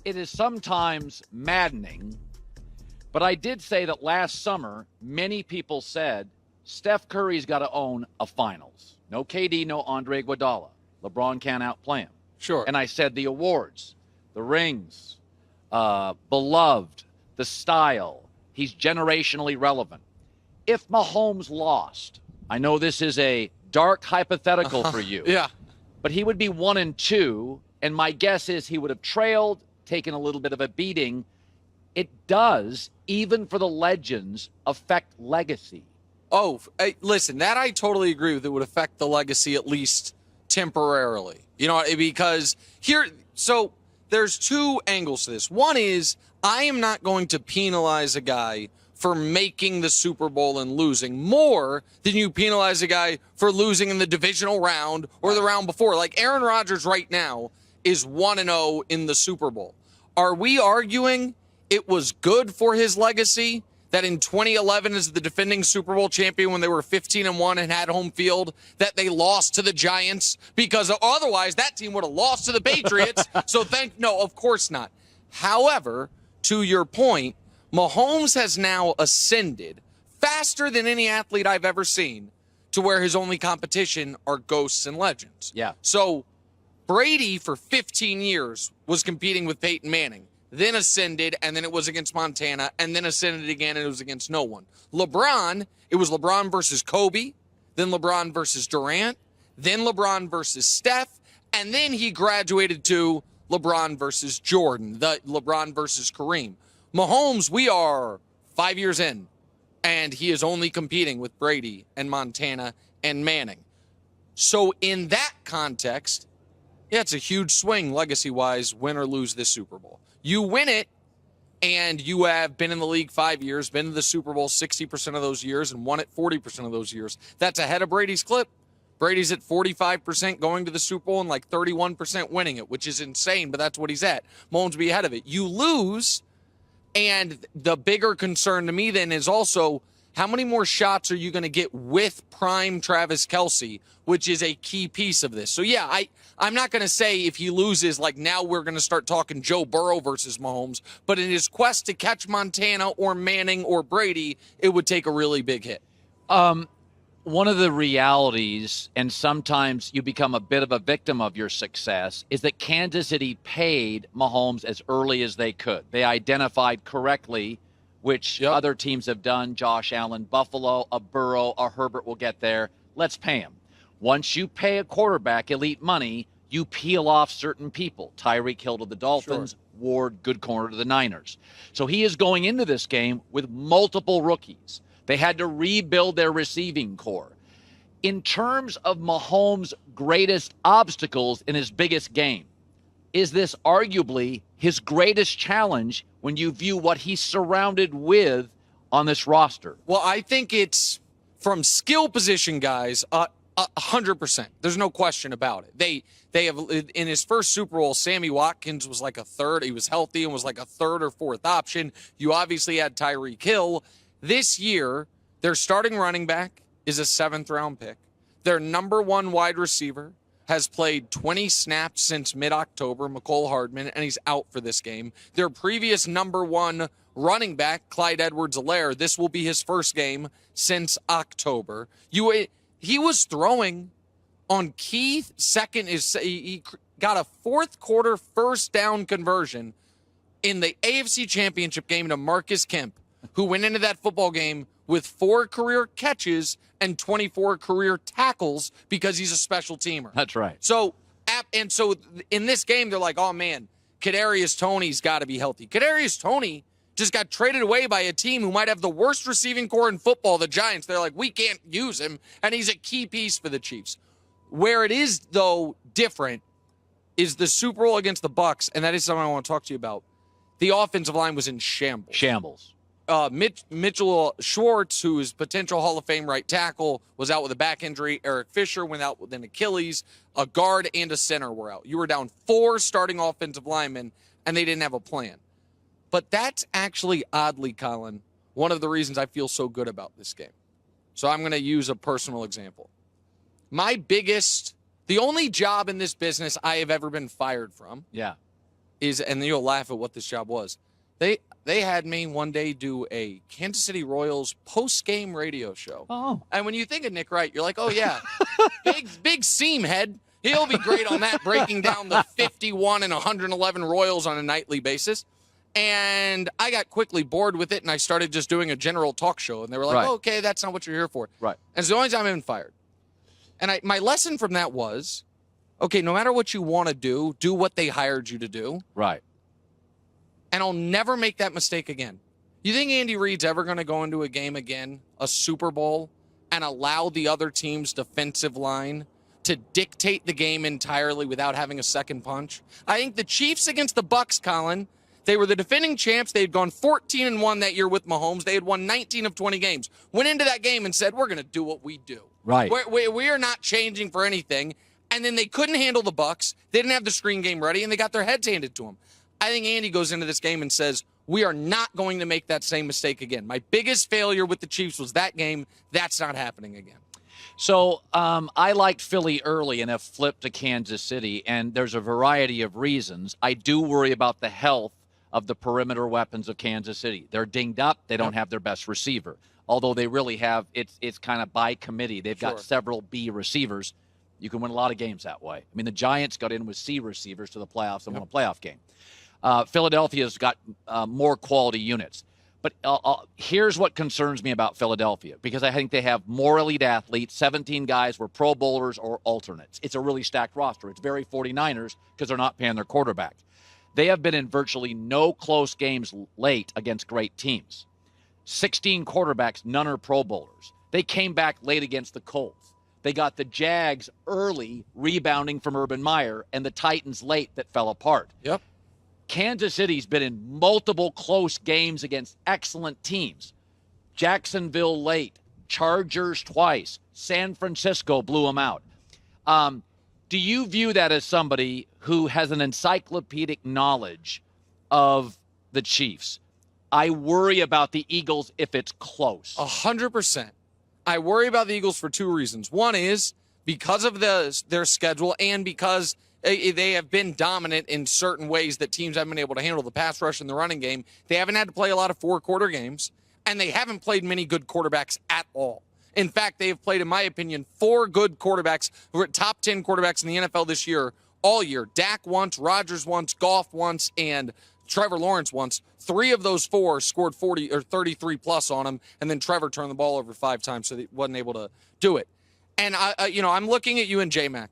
it is sometimes maddening, but I did say that last summer, many people said Steph Curry's got to own a finals. No KD, no Andre Iguodala. LeBron can't outplay him. Sure. And I said the awards, the rings, beloved, the style, he's generationally relevant. If Mahomes lost, I know this is a dark hypothetical for you. Yeah. But he would be 1-2, and my guess is he would have trailed, taken a little bit of a beating. It does, even for the legends, affect legacy. Oh, listen, that I totally agree with. It would affect the legacy at least temporarily. You know, because so there's two angles to this. One is I am not going to penalize a guy for making the Super Bowl and losing more than you penalize a guy for losing in the divisional round or the round before. Like Aaron Rodgers right now is 1-0 in the Super Bowl. Are we arguing it was good for his legacy that in 2011 as the defending Super Bowl champion when they were 15-1 and had home field, that they lost to the Giants? Because otherwise that team would have lost to the Patriots. No, of course not. However, to your point, Mahomes has now ascended faster than any athlete I've ever seen to where his only competition are ghosts and legends. Yeah. So Brady for 15 years was competing with Peyton Manning, then ascended, and then it was against Montana, and then ascended again, and it was against no one. LeBron, it was LeBron versus Kobe, then LeBron versus Durant, then LeBron versus Steph, and then he graduated to LeBron versus Jordan, the LeBron versus Kareem. Mahomes, we are 5 years in, and he is only competing with Brady and Montana and Manning. So in that context, yeah, it's a huge swing legacy-wise, win or lose this Super Bowl. You win it, and you have been in the league 5 years, been to the Super Bowl 60% of those years, and won it 40% of those years. That's ahead of Brady's clip. Brady's at 45% going to the Super Bowl and like 31% winning it, which is insane, but that's what he's at. Mahomes will be ahead of it. You lose, and the bigger concern to me then is also how many more shots are you going to get with prime Travis Kelce, which is a key piece of this. So, yeah, I'm not going to say if he loses, like now we're going to start talking Joe Burrow versus Mahomes, but in his quest to catch Montana or Manning or Brady, it would take a really big hit. One of the realities, and sometimes you become a bit of a victim of your success, is that Kansas City paid Mahomes as early as they could. They identified correctly, which other teams have done. Josh Allen, Buffalo, a Burrow, a Herbert will get there. Let's pay him. Once you pay a quarterback elite money, you peel off certain people. Tyreek Hill to the Dolphins, sure. Ward, good corner to the Niners. So he is going into this game with multiple rookies. They had to rebuild their receiving core. In terms of Mahomes' greatest obstacles in his biggest game, is this arguably his greatest challenge when you view what he's surrounded with on this roster? Well, I think it's from skill position guys, 100%. There's no question about it. They have, in his first Super Bowl, Sammy Watkins was like a third. He was healthy and was like a third or fourth option. You obviously had Tyreek Hill. This year, their starting running back is a 7th-round pick. Their number one wide receiver has played 20 snaps since mid-October, Mecole Hardman, and he's out for this game. Their previous number one running back, Clyde Edwards-Helaire, this will be his first game since October. He was throwing on key second. He got a fourth-quarter first-down conversion in the AFC Championship game to Marcus Kemp, who went into that football game with 4 career catches and 24 career tackles because he's a special teamer. That's right. So in this game, they're like, oh, man, Kadarius Toney's got to be healthy. Kadarius Toney just got traded away by a team who might have the worst receiving core in football, the Giants. They're like, we can't use him, and he's a key piece for the Chiefs. Where it is, though, different is the Super Bowl against the Bucs, and that is something I want to talk to you about. The offensive line was in shambles. Mitchell Schwartz, who is potential Hall of Fame right tackle, was out with a back injury. Eric Fisher went out with an Achilles. A guard and a center were out. You were down 4 starting offensive linemen, and they didn't have a plan. But that's actually, oddly, Colin, one of the reasons I feel so good about this game. So I'm going to use a personal example. The only job in this business I have ever been fired from is, and you'll laugh at what this job was. They had me one day do a Kansas City Royals post-game radio show. Oh. And when you think of Nick Wright, you're like, oh, yeah, big seam head. He'll be great on that, breaking down the 51 and 111 Royals on a nightly basis. And I got quickly bored with it, and I started just doing a general talk show. And they were like, oh, okay, that's not what you're here for. Right. And it's the only time I've been fired. And my lesson from that was, okay, no matter what you want to do what they hired you to do. Right. And I'll never make that mistake again. You think Andy Reid's ever going to go into a game again, a Super Bowl, and allow the other team's defensive line to dictate the game entirely without having a second punch? I think the Chiefs against the Bucs, Colin, they were the defending champs. They had gone 14-1 that year with Mahomes. They had won 19 of 20 games. Went into that game and said, we're going to do what we do. Right. We are not changing for anything. And then they couldn't handle the Bucs. They didn't have the screen game ready, and they got their heads handed to them. I think Andy goes into this game and says, we are not going to make that same mistake again. My biggest failure with the Chiefs was that game. That's not happening again. So I liked Philly early and have flipped to Kansas City, and there's a variety of reasons. I do worry about the health of the perimeter weapons of Kansas City. They're dinged up. They don't have their best receiver, although they really have. It's kind of by committee. They've got several B receivers. You can win a lot of games that way. I mean, the Giants got in with C receivers to the playoffs and won a playoff game. Philadelphia's got more quality units. But here's what concerns me about Philadelphia, because I think they have more elite athletes. 17 guys were Pro Bowlers or alternates. It's a really stacked roster. It's very 49ers because they're not paying their quarterback. They have been in virtually no close games late against great teams. 16 quarterbacks, none are Pro Bowlers. They came back late against the Colts. They got the Jags early, rebounding from Urban Meyer, and the Titans late that fell apart. Yep. Kansas City's been in multiple close games against excellent teams. Jacksonville late, Chargers twice, San Francisco blew them out. Do you view that as somebody who has an encyclopedic knowledge of the Chiefs? I worry about the Eagles if it's close. 100%. I worry about the Eagles for two reasons. One is because of their schedule and because they have been dominant in certain ways that teams haven't been able to handle the pass rush and the running game. They haven't had to play a lot of four-quarter games, and they haven't played many good quarterbacks at all. In fact, they have played, in my opinion, 4 good quarterbacks who are top 10 quarterbacks in the NFL this year, all year. Dak once, Rodgers once, Goff once, and Trevor Lawrence once. 3 of those 4 scored 40 or 33 plus on them, and then Trevor turned the ball over 5 times, so he wasn't able to do it. And I'm looking at you and J-Mac.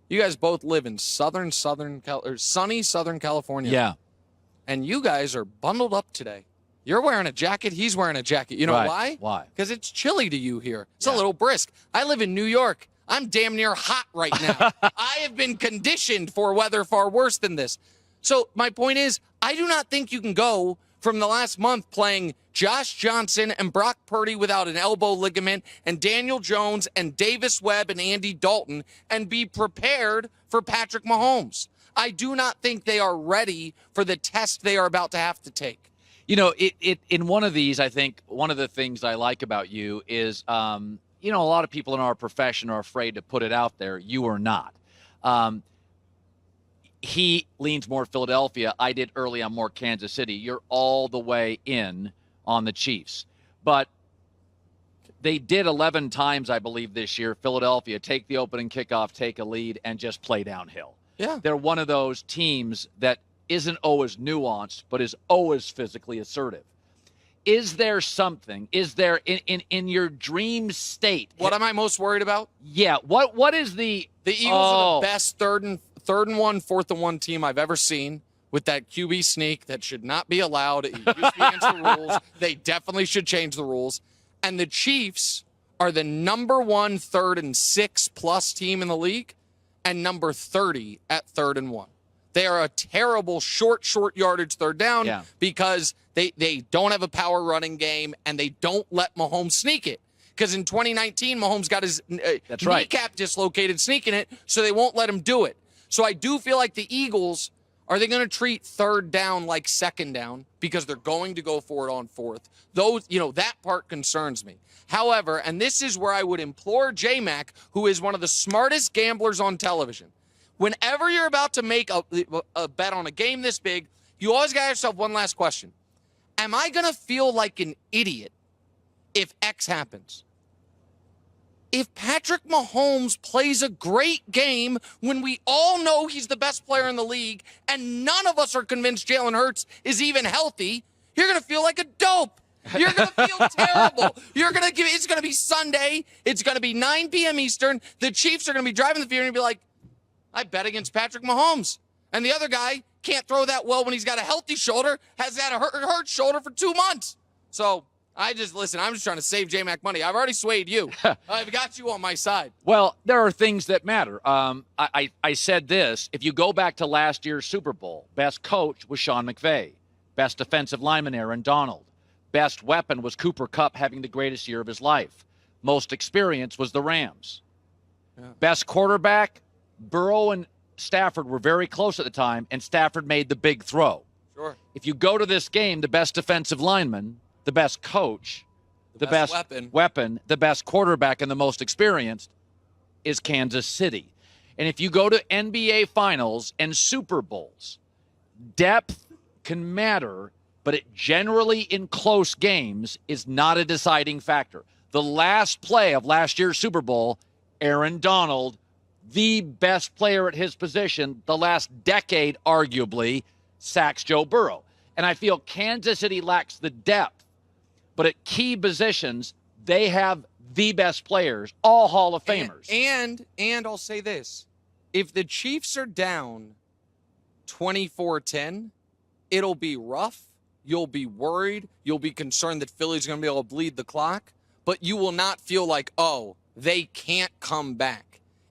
You guys both live in sunny Southern California. Yeah. And you guys are bundled up today. You're wearing a jacket. He's wearing a jacket. You know why? Why? Because it's chilly to you here. It's a little brisk. I live in New York. I'm damn near hot right now. I have been conditioned for weather far worse than this. So my point is, I do not think you can go from the last month playing Josh Johnson and Brock Purdy without an elbow ligament and Daniel Jones and Davis Webb and Andy Dalton and be prepared for Patrick Mahomes. I do not think they are ready for the test they are about to have to take. You know, in one of these, I think one of the things I like about you is, a lot of people in our profession are afraid to put it out there. You are not. He leans more Philadelphia. I did early on more Kansas City. You're all the way in on the Chiefs. But they did 11 times, I believe, this year, Philadelphia, take the opening kickoff, take a lead, and just play downhill. Yeah. They're one of those teams that isn't always nuanced, but is always physically assertive. Is there something, in your dream state? What am I most worried about? Yeah. What is the Eagles are the best third and 1, 4th and 1 team I've ever seen with that QB sneak that should not be allowed. It used to be against the rules. They definitely should change the rules. And the Chiefs are the number 1 3rd and 6 plus team in the league and number 30 at 3rd and 1. They are a terrible short yardage third down because they don't have a power running game and they don't let Mahomes sneak it. Because in 2019, Mahomes got his kneecap dislocated sneaking it, so they won't let him do it. So I do feel like the Eagles, are they going to treat third down like second down because they're going to go for it on 4th? That part concerns me. However, and this is where I would implore J-Mac, who is one of the smartest gamblers on television, Whenever you're about to make a bet on a game this big, you always got yourself one last question. Am I going to feel like an idiot if X happens? If Patrick Mahomes plays a great game when we all know he's the best player in the league and none of us are convinced Jalen Hurts is even healthy, you're going to feel like a dope. You're going to feel terrible. It's going to be Sunday. It's going to be 9 p.m. Eastern. The Chiefs are going to be driving the field and be like, I bet against Patrick Mahomes. And the other guy can't throw that well when he's got a healthy shoulder, has had a hurt shoulder for 2 months. So I'm just trying to save J-Mac money. I've already swayed you. I've got you on my side. Well, there are things that matter. I said this. If you go back to last year's Super Bowl, best coach was Sean McVay. Best defensive lineman, Aaron Donald. Best weapon was Cooper Kupp having the greatest year of his life. Most experience was the Rams. Yeah. Best quarterback, Burrow and Stafford were very close at the time, and Stafford made the big throw. Sure. If you go to this game, the best defensive lineman, the best coach, the best weapon, the best quarterback, and the most experienced is Kansas City. And if you go to NBA Finals and Super Bowls, depth can matter, but it generally in close games is not a deciding factor. The last play of last year's Super Bowl, Aaron Donald, the best player at his position, the last decade, arguably, sacks Joe Burrow. And I feel Kansas City lacks the depth, but at key positions, they have the best players, all Hall of Famers. And I'll say this. If the Chiefs are down 24-10, it'll be rough. You'll be worried. You'll be concerned that Philly's going to be able to bleed the clock, but you will not feel like, oh, they can't come back.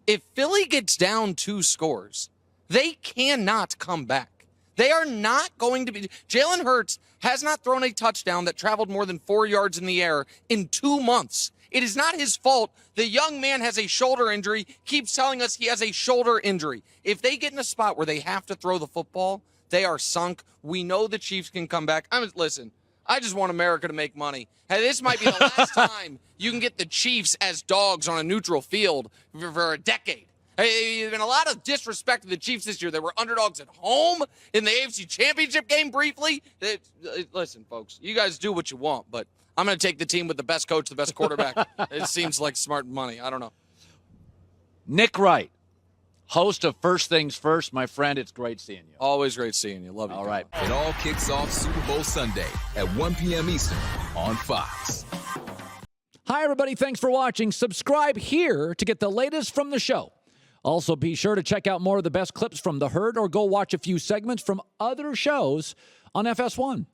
If Philly gets down 2 scores, they cannot come back. They are not going to be. Jalen Hurts has not thrown a touchdown that traveled more than 4 yards in the air in 2 months. It is not his fault. The young man has a shoulder injury, keeps telling us he has a shoulder injury. If they get in a spot where they have to throw the football, they are sunk. We know the Chiefs can come back. Listen, I just want America to make money. Hey, this might be the last time you can get the Chiefs as dogs on a neutral field for a decade. Hey, there's been a lot of disrespect to the Chiefs this year. They were underdogs at home in the AFC Championship game briefly. Listen, folks, you guys do what you want, but I'm going to take the team with the best coach, the best quarterback. It seems like smart money. I don't know. Nick Wright, host of First Things First. My friend, it's great seeing you. Always great seeing you. Love you. All right. It all kicks off Super Bowl Sunday at 1 p.m. Eastern on Fox. Hi, everybody. Thanks for watching. Subscribe here to get the latest from the show. Also, be sure to check out more of the best clips from The Herd or go watch a few segments from other shows on FS1.